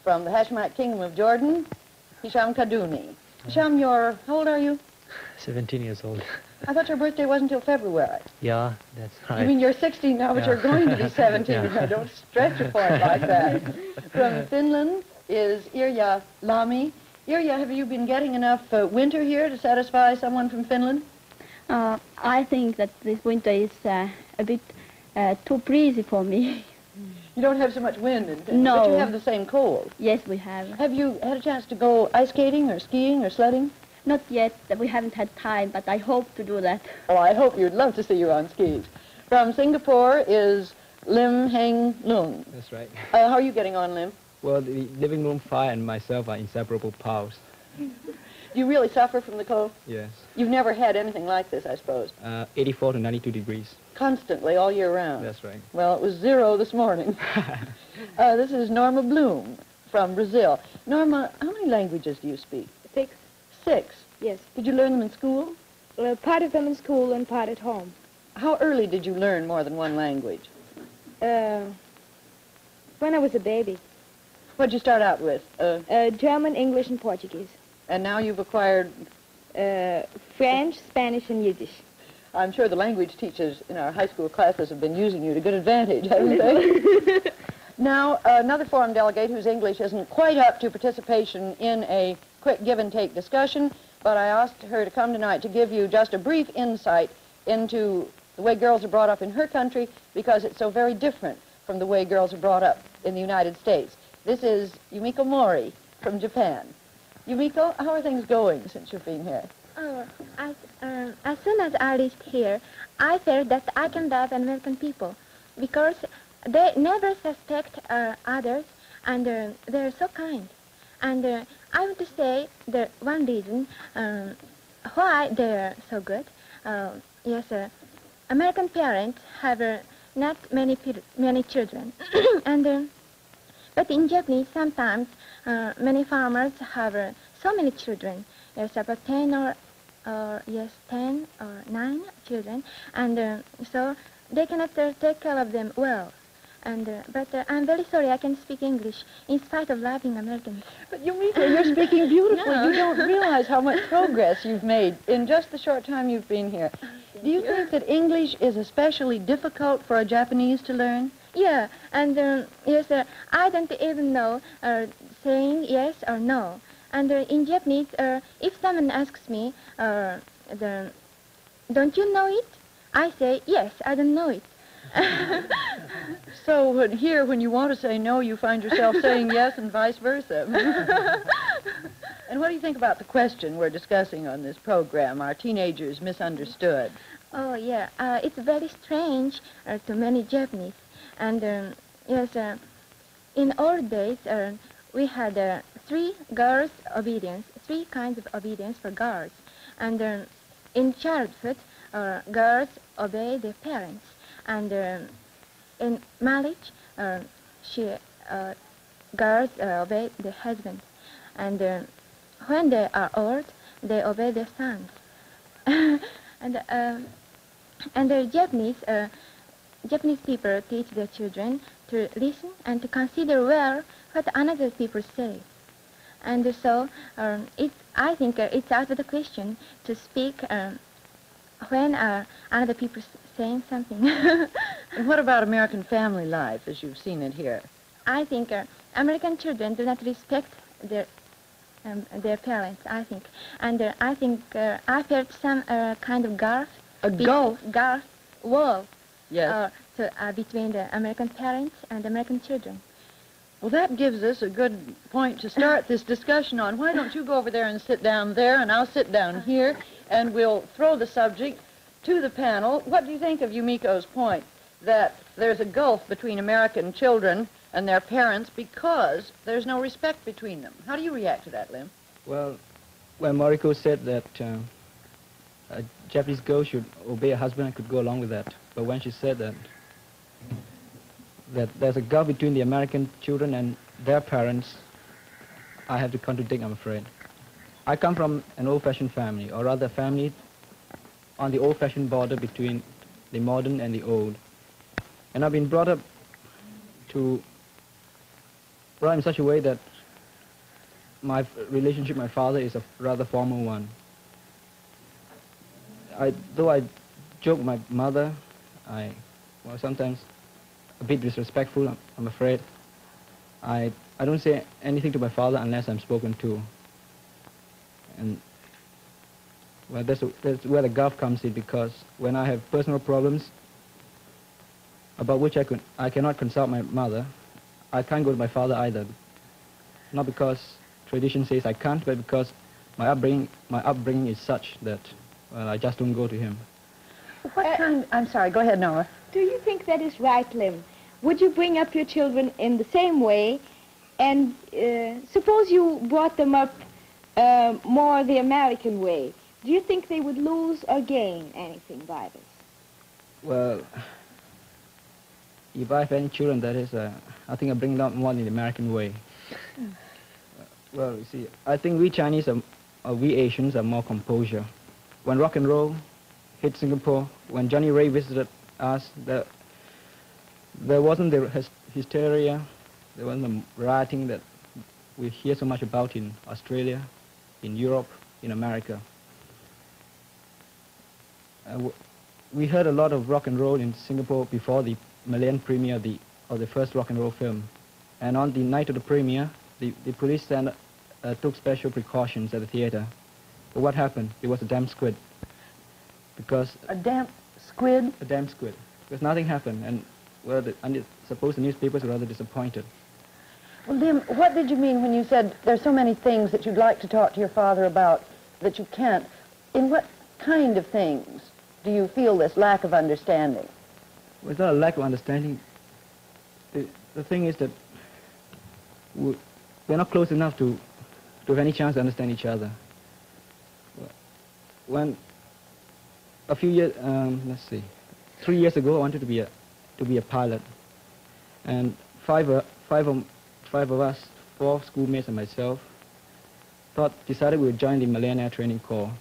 from the Hashemite Kingdom of Jordan, Hisham Kaduni. Hisham, how old are you? 17 years old. I thought your birthday wasn't until February. Yeah, that's right. You mean you're 16 now, but you're going to be 17. Yeah. Don't stretch your point like that. From Finland is Irja Lami. Irja, have you been getting enough winter here to satisfy someone from Finland? I think that this winter is a bit too breezy for me. You don't have so much wind in Finland, No. but you have the same cold. Yes, we have. Have you had a chance to go ice skating or skiing or sledding? Not yet. We haven't had time, but I hope to do that. Oh, I hope you'd love to see you on skis. From Singapore is Lim Heng Lung. That's right. How are you getting on, Lim? Well, the living room fire and myself are inseparable pals. Do you really suffer from the cold? Yes. You've never had anything like this, I suppose. 84 to 92 degrees. Constantly, all year round. That's right. Well, it was 0 this morning. This is Norma Bloom from Brazil. Norma, how many languages do you speak? 6. 6. Yes. Did you learn them in school? Part of them in school and part at home. How early did you learn more than one language? When I was a baby. What did you start out with? German, English, and Portuguese. And now you've acquired... French, Spanish, and Yiddish. I'm sure the language teachers in our high school classes have been using you to good advantage, haven't they? Now, another forum delegate whose English isn't quite up to participation in a quick give-and-take discussion, but I asked her to come tonight to give you just a brief insight into the way girls are brought up in her country, because it's so very different from the way girls are brought up in the United States. This is Yumiko Mori from Japan. Yumiko, how are things going since you've been here? As soon as I reached here, I felt that I can love American people because they never suspect others, and they're so kind. And I want to say the one reason why they're so good. Yes, American parents have not many children, and but in Japanese sometimes many farmers have so many children. Yes, about 10 or 10 or 9 children, and so they cannot take care of them well. And but I'm very sorry I can speak English in spite of loving Americans. But Yumiko, you're speaking beautifully. No. You don't realize how much progress you've made in just the short time you've been here. Do you think that English is especially difficult for a Japanese to learn? Yeah, and yes, I don't even know saying yes or no. And in Japanese, if someone asks me, don't you know it? I say, yes, I don't know it. So when you want to say no, you find yourself saying yes and vice versa. And what do you think about the question we're discussing on this program, are teenagers misunderstood? Oh, yeah, it's very strange to many Japanese. And yes, in old days, we had 3 girls' obedience, 3 kinds of obedience for girls. And in childhood, girls obey their parents. And in marriage, girls obey their husband. And when they are old, they obey their sons. And the Japanese people teach their children to listen and to consider well what other people say. And so I think it's out of the question to speak when other people saying something. And what about American family life as you've seen it here? I think American children do not respect their parents, I think. And I think I felt some kind of gulf. A gulf? Gulf, wall. Yes. Between the American parents and American children. Well, that gives us a good point to start this discussion on. Why don't you go over there and sit down there, and I'll sit down here, and we'll throw the subject to the panel. What do you think of Yumiko's point that there's a gulf between American children and their parents because there's no respect between them? How do you react to that, Lim? Well, when Mariko said that a Japanese girl should obey her husband, I could go along with that. But when she said that there's a gulf between the American children and their parents, I have to contradict, I'm afraid. I come from an old-fashioned family, or rather a family on the old-fashioned border between the modern and the old. And I've been brought up in such a way that my relationship with my father is a rather formal one. Though I joke with my mother, well, sometimes a bit disrespectful, I'm afraid. I don't say anything to my father unless I'm spoken to. And well, that's where the gulf comes in, because when I have personal problems about which I cannot consult my mother, I can't go to my father either. Not because tradition says I can't, but because my upbringing is such that, well, I just don't go to him. I'm sorry, go ahead, Noah. Do you think that is right, Lim? Would you bring up your children in the same way? And suppose you brought them up more the American way. Do you think they would lose or gain anything by this? Well, if I have any children, that is, I think I bring them up more in the American way. Well, you see, I think we Chinese we Asians are more composure. When rock and roll hit Singapore, when Johnny Ray visited us, there wasn't the hysteria, there wasn't the rioting that we hear so much about in Australia, in Europe, in America. We heard a lot of rock and roll in Singapore before the Malayan premiere of the first rock and roll film. And on the night of the premiere, the police took special precautions at the theater. But what happened? It was a damn squid. Because A damn squid? a damn squid. Because nothing happened, and well, I suppose the newspapers were rather disappointed. Well, Lim, what did you mean when you said there's so many things that you'd like to talk to your father about that you can't? In what kind of things do you feel this lack of understanding? Well, it's not a lack of understanding. The thing is that we're not close enough to have any chance to understand each other. When a few years, 3 years ago, I wanted to be a pilot, and five of us, 4 schoolmates and myself, decided we would join the Malayan Air Training Corps.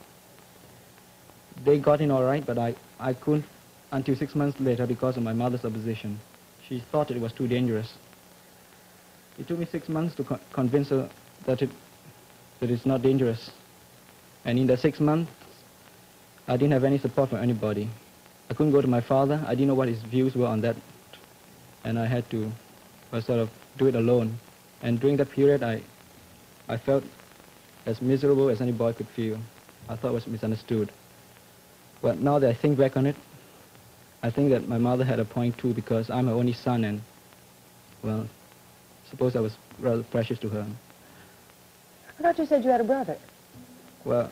They got in all right, but I couldn't until 6 months later because of my mother's opposition. She thought it was too dangerous. It took me 6 months to convince her that it's not dangerous. And in the 6 months, I didn't have any support from anybody. I couldn't go to my father. I didn't know what his views were on that. And I had to sort of do it alone. And during that period, I felt as miserable as any boy could feel. I thought I was misunderstood. But now that I think back on it, I think that my mother had a point too, because I'm her only son, and, well, suppose I was rather precious to her. I thought you said you had a brother. Well,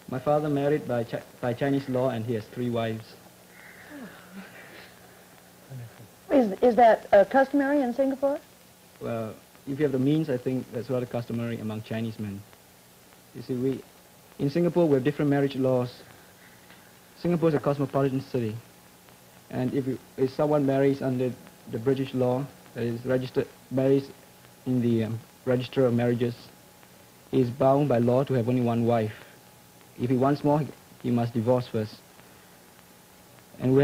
my father married by Chinese law, and he has 3 wives. Is that customary in Singapore? Well, if you have the means, I think that's rather customary among Chinese men. You see, in Singapore, we have different marriage laws. Singapore is a cosmopolitan city, and if someone marries under the British law, that is marries in the Register of Marriages, he is bound by law to have only 1 wife. If he wants more, he must divorce first. And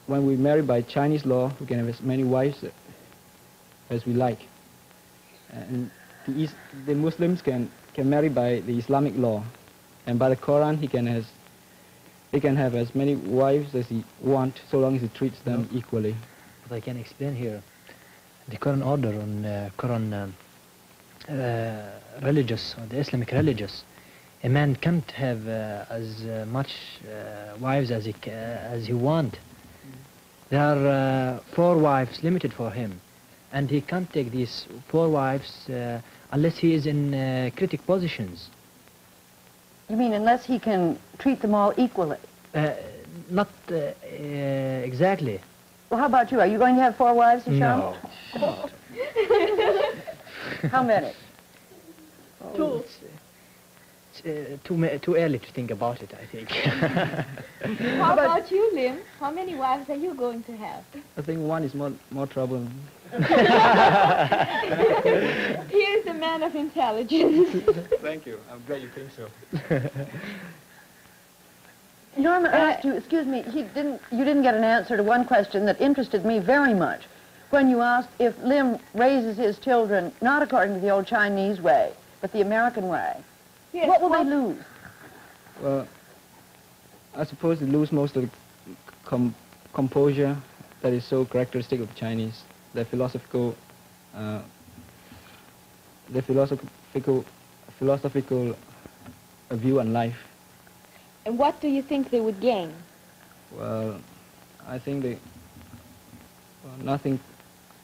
when we marry by Chinese law, we can have as many wives as we like. And the Muslims can marry by the Islamic law, and by the Quran, he can have as many wives as he wants, so long as he treats them equally. But I can explain here. The current order on current religious, or the Islamic religious, a man can't have as much wives as he want. There are 4 wives limited for him, and he can't take these 4 wives unless he is in critical positions. You mean unless he can treat them all equally? Not exactly. Well, how about you? Are you going to have 4 wives, Hisham? No. How many? 2. It's too early to think about it, I think. How about you, Lim? How many wives are you going to have? I think 1 is more trouble. He is a man of intelligence. Thank you. I'm glad you think so. Norma asked you, excuse me, you didn't get an answer to one question that interested me very much. when you asked if Lim raises his children not according to the old Chinese way, but the American way, Yes, what will they lose? Well, I suppose they lose most of the composure that is so characteristic of the Chinese, their philosophical view on life. And what do you think they would gain? Well, I think they, well, nothing,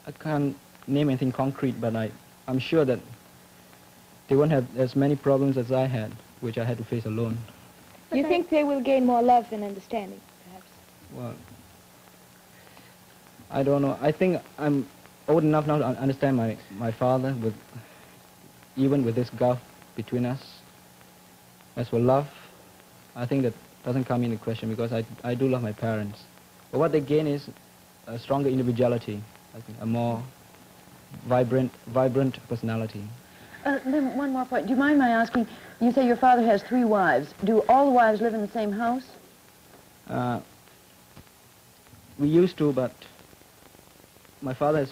I can't name anything concrete, but I'm sure that they won't have as many problems as I had, which I had to face alone. You think they will gain more love and understanding, perhaps? Well, I don't know. I think I'm old enough now to understand my father, even with this gulf between us. As for love, I think that doesn't come into question because I do love my parents. But what they gain is a stronger individuality, I think, a more vibrant personality. Lim, one more point. Do you mind my asking, you say your father has 3 wives. Do all the wives live in the same house? We used to, but my father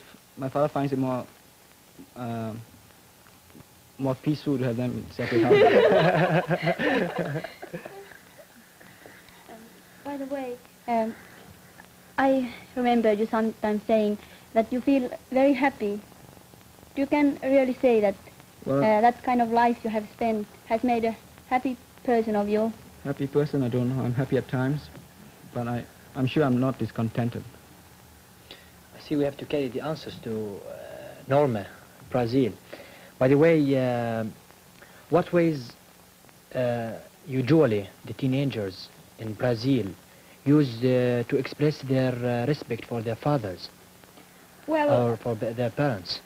finds it more peaceful to have them in separate houses. By the way, I remember you sometimes saying that you feel very happy. You can really say that that kind of life you have spent has made a happy person of you. Happy person, I don't know. I'm happy at times, but I'm sure I'm not discontented. I see we have to carry the answers to Norma, Brazil. By the way, what ways usually the teenagers in Brazil use to express their respect for their fathers or for their parents?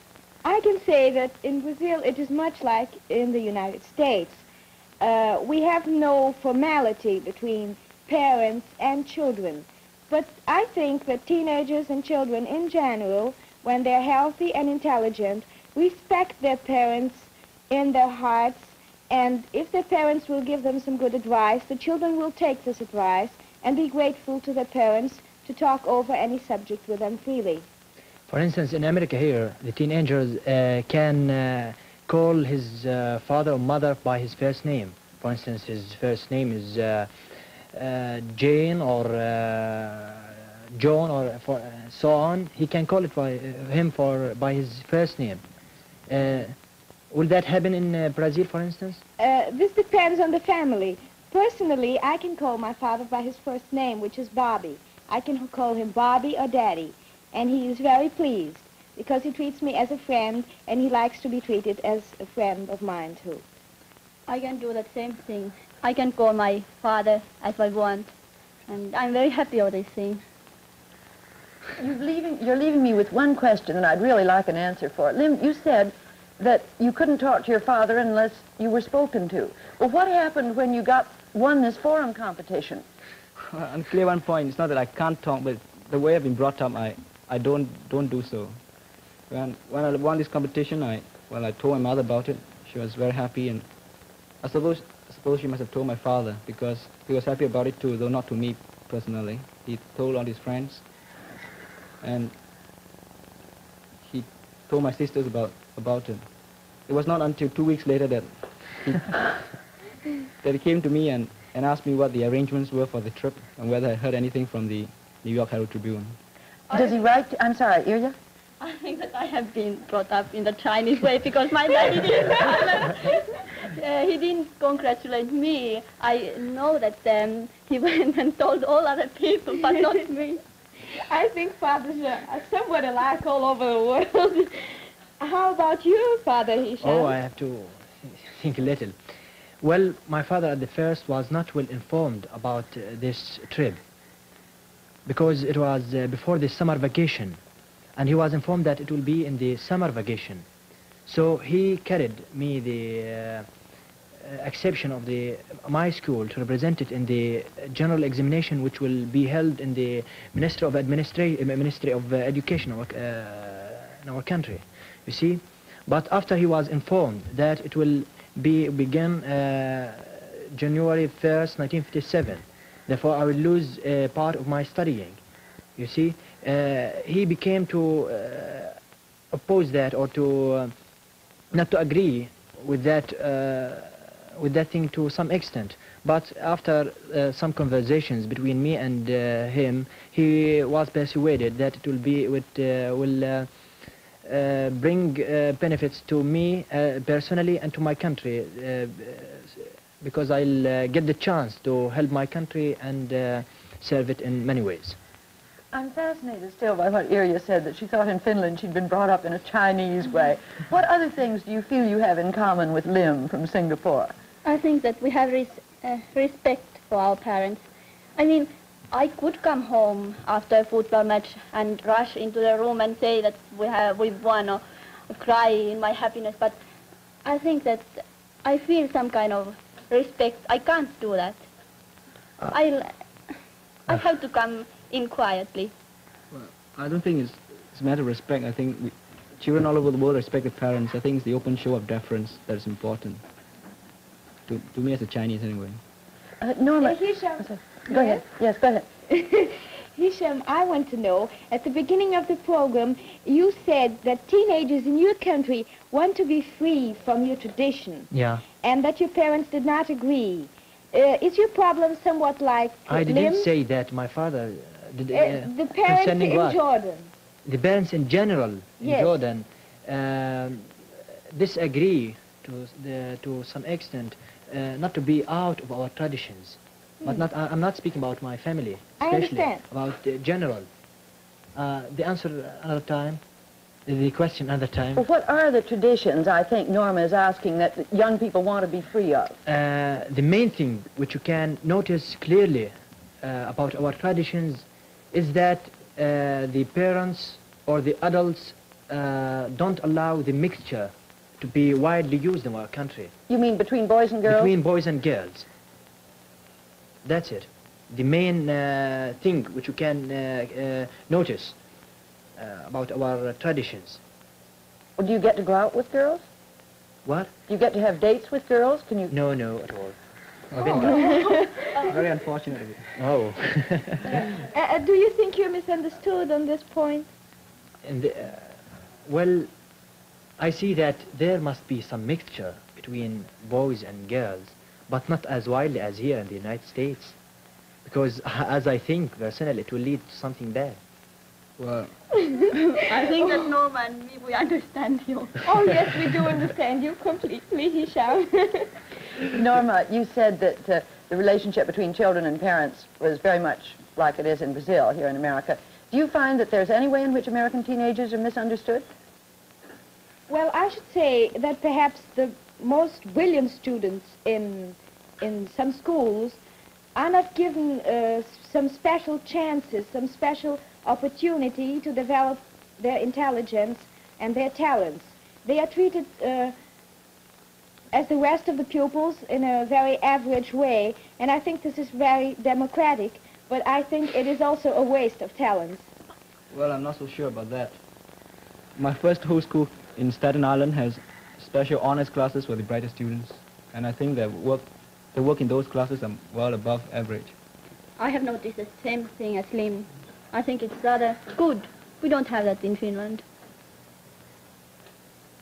I can say that in Brazil it is much like in the United States. We have no formality between parents and children. But I think that teenagers and children in general, when they're healthy and intelligent, respect their parents in their hearts, and if their parents will give them some good advice, the children will take this advice and be grateful to their parents to talk over any subject with them freely. For instance, in America here, the teenagers can call his father or mother by his first name. For instance, his first name is Jane or John or so on. He can call it by by his first name. Will that happen in Brazil, for instance? This depends on the family. Personally, I can call my father by his first name, which is Bobby. I can call him Bobby or Daddy, and he is very pleased because he treats me as a friend, and he likes to be treated as a friend of mine, too. I can do that same thing. I can call my father as I want, and I'm very happy of this thing. You're leaving me with one question that I'd really like an answer for. Lim, you said that you couldn't talk to your father unless you were spoken to. Well, what happened when you won this forum competition? Unclear one point. It's not that I can't talk, but the way I've been brought up, I don't do so. When I won this competition, I told my mother about it. She was very happy, and I suppose she must have told my father because he was happy about it too, though not to me personally. He told all his friends, and he told my sisters about it. It was not until 2 weeks later that he came to me and asked me what the arrangements were for the trip and whether I heard anything from the New York Herald Tribune. Does he write? I'm sorry, Ilya? I think that I have been brought up in the Chinese way because my daddy he didn't congratulate me. I know that he went and told all other people, but not me. I think fathers are somewhat alike all over the world. How about you, Father Hisham? Oh, I have to think a little. Well, my father at the first was not well informed about this trip because it was before the summer vacation, and he was informed that it will be in the summer vacation. So he carried me the exception of my school to represent it in the general examination, which will be held in the Ministry of Education in our country. You see, but after he was informed that it will begin January 1st, 1957, therefore I will lose part of my studying. You see, he became to oppose that, or to not to agree with that thing to some extent. But after some conversations between me and him, he was persuaded that it will bring benefits to me personally and to my country, because I'll get the chance to help my country and serve it in many ways. I'm fascinated still by what Irja said, that she thought in Finland she'd been brought up in a Chinese way. What other things do you feel you have in common with Lim from Singapore? I think that we have respect for our parents. I mean, I could come home after a football match and rush into the room and say that we've won, or cry in my happiness, but I think that I feel some kind of respect. I can't do that. I have to come in quietly. Well, I don't think it's a matter of respect. I think children all over the world respect their parents. I think it's the open show of deference that is important. To me as a Chinese anyway. Norma, Hisham, go ahead. Yes, go ahead. Hisham, I want to know, at the beginning of the program, you said that teenagers in your country want to be free from your tradition. Yeah. And that your parents did not agree. Is your problem somewhat like I didn't say that. My father did. The parents in what? Jordan. The parents in general in Yes. Jordan disagree to some extent, not to be out of our traditions. But I'm not speaking about my family, I especially understand. about general. The answer another time. The question another time. Well, what are the traditions, I think Norma is asking, that young people want to be free of? The main thing which you can notice clearly about our traditions is that the parents or the adults don't allow the mixture to be widely used in our country. You mean between boys and girls? Between boys and girls. That's it. The main thing which you can notice about our traditions. Well, do you get to go out with girls? What? Do you get to have dates with girls? Can you? No, no, at all. Very unfortunate of you. Oh. Do you think you're misunderstood on this point? And, well, I see that there must be some mixture between boys and girls, but not as widely as here in the United States. Because, as I think, personally, it will lead to something bad. Well, I think that Norma and me, we understand you. Oh, yes, we do understand you completely, Hisham. Norma, you said that the relationship between children and parents was very much like it is in Brazil, here in America. Do you find that there's any way in which American teenagers are misunderstood? Well, I should say that perhaps the most brilliant students in some schools are not given some special chances, some special opportunity to develop their intelligence and their talents. They are treated as the rest of the pupils in a very average way, and I think this is very democratic, but I think it is also a waste of talents. well, I'm not so sure about that. My first whole school in Staten Island has special honors classes for the brightest students, and I think the work in those classes are well above average. I have noticed the same thing as Lim. I think it's rather good. We don't have that in Finland.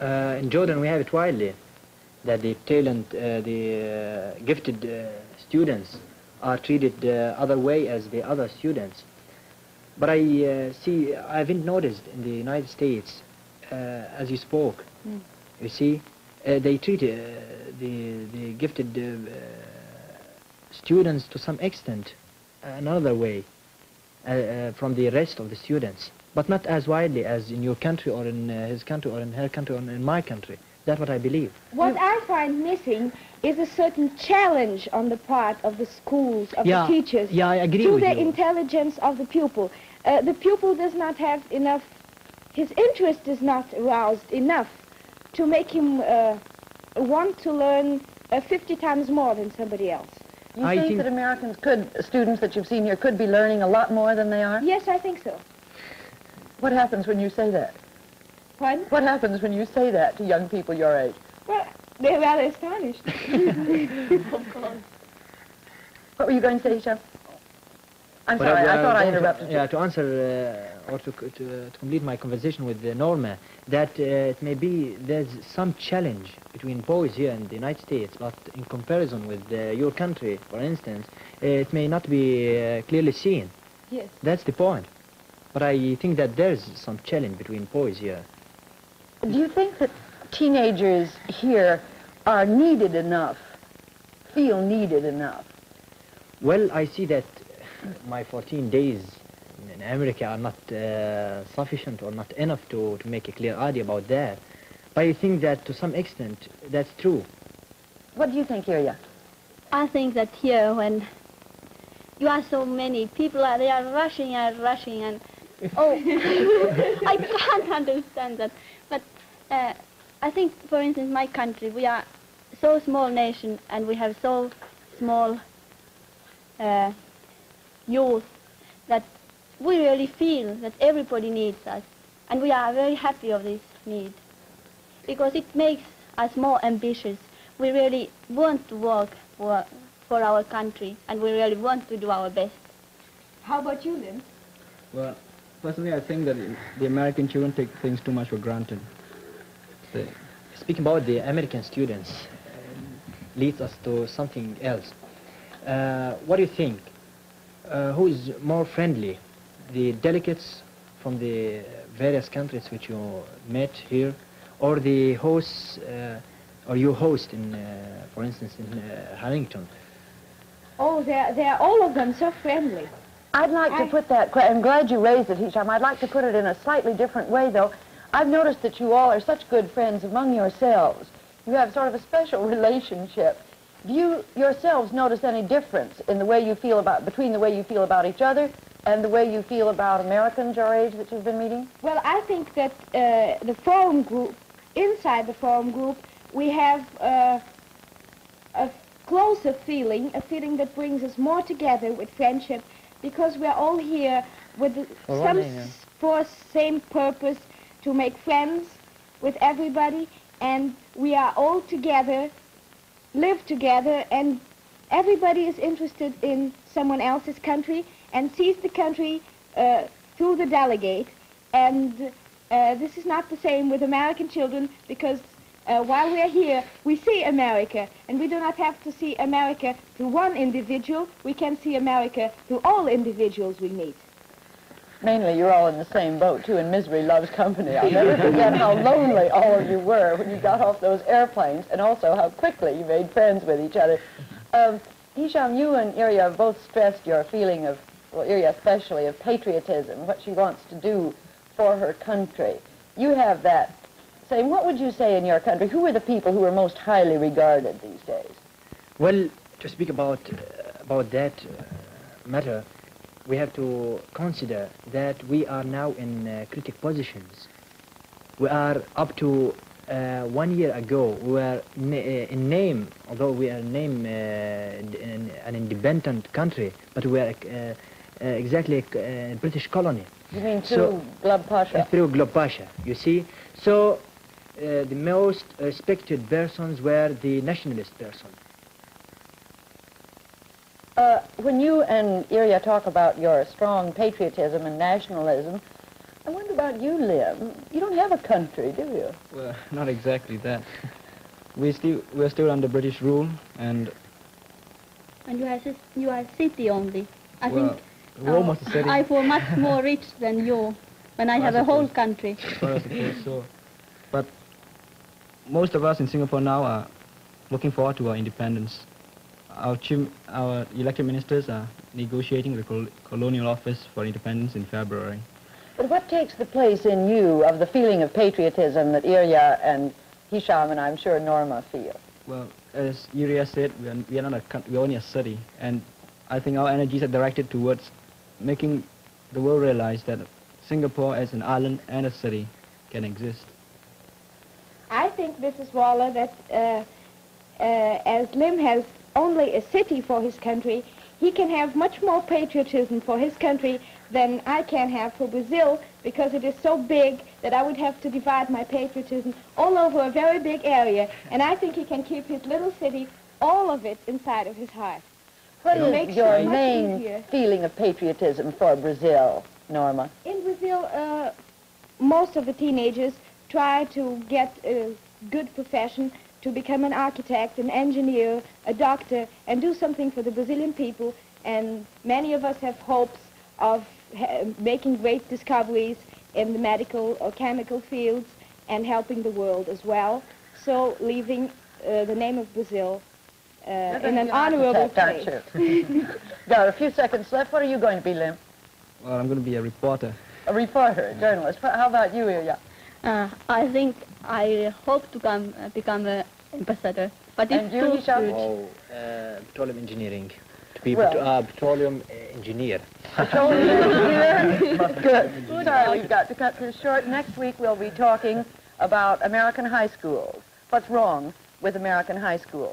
In Jordan, we have it widely, that the gifted students are treated other way as the other students. But I haven't noticed in the United States, as you spoke, you see, they treat the gifted students to some extent another way from the rest of the students, but not as widely as in your country or in his country or in her country or in my country. That's what I believe. What I find missing is a certain challenge on the part of the schools, of the teachers, Yeah, I agree to with the you. intelligence of the pupil. The pupil does not have enough, his interest is not aroused enough to make him want to learn 50 times more than somebody else. You think that Americans students that you've seen here could be learning a lot more than they are? Yes, I think so. What happens when you say that? Pardon? What happens when you say that to young people your age? Well, they're rather astonished. Of course. What were you going to say, Chef? I'm sorry, I thought I to- interrupted you. Yeah, to answer or to complete my conversation with Norma, that it may be there's some challenge between boys here in the United States, but in comparison with your country, for instance, it may not be clearly seen. Yes. That's the point. But I think that there's some challenge between boys here. Do you think that teenagers here are needed enough, feel needed enough? Well, I see that my 14 days in America are not sufficient or not enough to make a clear idea about that. But I think that to some extent that's true. What do you think, Ilya? I think that here, when you are so many people, they are rushing and rushing, and oh, I can't understand that. But I think, for instance, my country, we are so small nation, and we have so small youth that we really feel that everybody needs us, and we are very happy of this need because it makes us more ambitious. We really want to work for our country, and we really want to do our best. How about you, Lynn? Well, personally, I think that the American children take things too much for granted. Speaking about the American students leads us to something else. What do you think? Who is more friendly? The delegates from the various countries which you met here, or the hosts, or you host in, for instance, in Harrington? Oh, they're all of them so friendly. I'd like to put that, I'm glad you raised it, Hisham. I'd like to put it in a slightly different way, though. I've noticed that you all are such good friends among yourselves. You have sort of a special relationship. Do you yourselves notice any difference in the way you feel about, between the way you feel about each other and the way you feel about Americans your age that you've been meeting? Well, I think that the forum group, inside the forum group, we have a closer feeling, a feeling that brings us more together with friendship, because we're all here with for same purpose, to make friends with everybody, and we are all together, live together, and everybody is interested in someone else's country and sees the country through the delegate. And this is not the same with American children, because while we are here, we see America, and we do not have to see America through one individual. We can see America through all individuals we meet. Mainly, you're all in the same boat, too, and misery loves company. I'll never forget how lonely all of you were when you got off those airplanes, and also how quickly you made friends with each other. Hisham, you and Irya have both stressed your feeling of, well, Irya especially, of patriotism, what she wants to do for her country. You have that same. What would you say in your country? Who are the people who are most highly regarded these days? Well, to speak about that matter, we have to consider that we are now in critical positions. We are up to 1 year ago, we were in name, although we are named an independent country, but we are exactly a British colony. You mean through Glub Pasha? Through Glub Pasha, you see. So the most respected persons were the nationalist person. When you and Irya talk about your strong patriotism and nationalism, I wonder about you, Lim. You don't have a country, do you? Well, not exactly that. We're still under British rule, and you are a city only. I well, think we're almost a city. I feel much more rich than you when I have a whole country. Well, I suppose so. But most of us in Singapore now are looking forward to our independence. Our elected ministers are negotiating the colonial office for independence in February. But what takes the place in you of the feeling of patriotism that Irya and Hisham and I'm sure Norma feel? Well, as Irya said, we are not a country, we're only a city, and I think our energies are directed towards making the world realize that Singapore as an island and a city can exist. I think, Mrs. Waller, that as Lim has only a city for his country, he can have much more patriotism for his country than I can have for Brazil, because it is so big that I would have to divide my patriotism all over a very big area, and I think he can keep his little city, all of it, inside of his heart. What It is makes your it much main easier. feeling of patriotism for Brazil, Norma? In Brazil, most of the teenagers try to get a good profession, to become an architect, an engineer, a doctor, and do something for the Brazilian people. And many of us have hopes of making great discoveries in the medical or chemical fields and helping the world as well. So leaving the name of Brazil in an honorable place. Got a few seconds left. What are you going to be, Lim? Well, I'm going to be a reporter. A reporter, a journalist. How about you, Ilya? I think I hope to become an ambassador. But And you, Hisham? Oh, petroleum engineering. To be Well- petroleum engineer. Petroleum engineer? Good. Sorry, we've got to cut this short. Next week we'll be talking about American high schools. What's wrong with American high schools?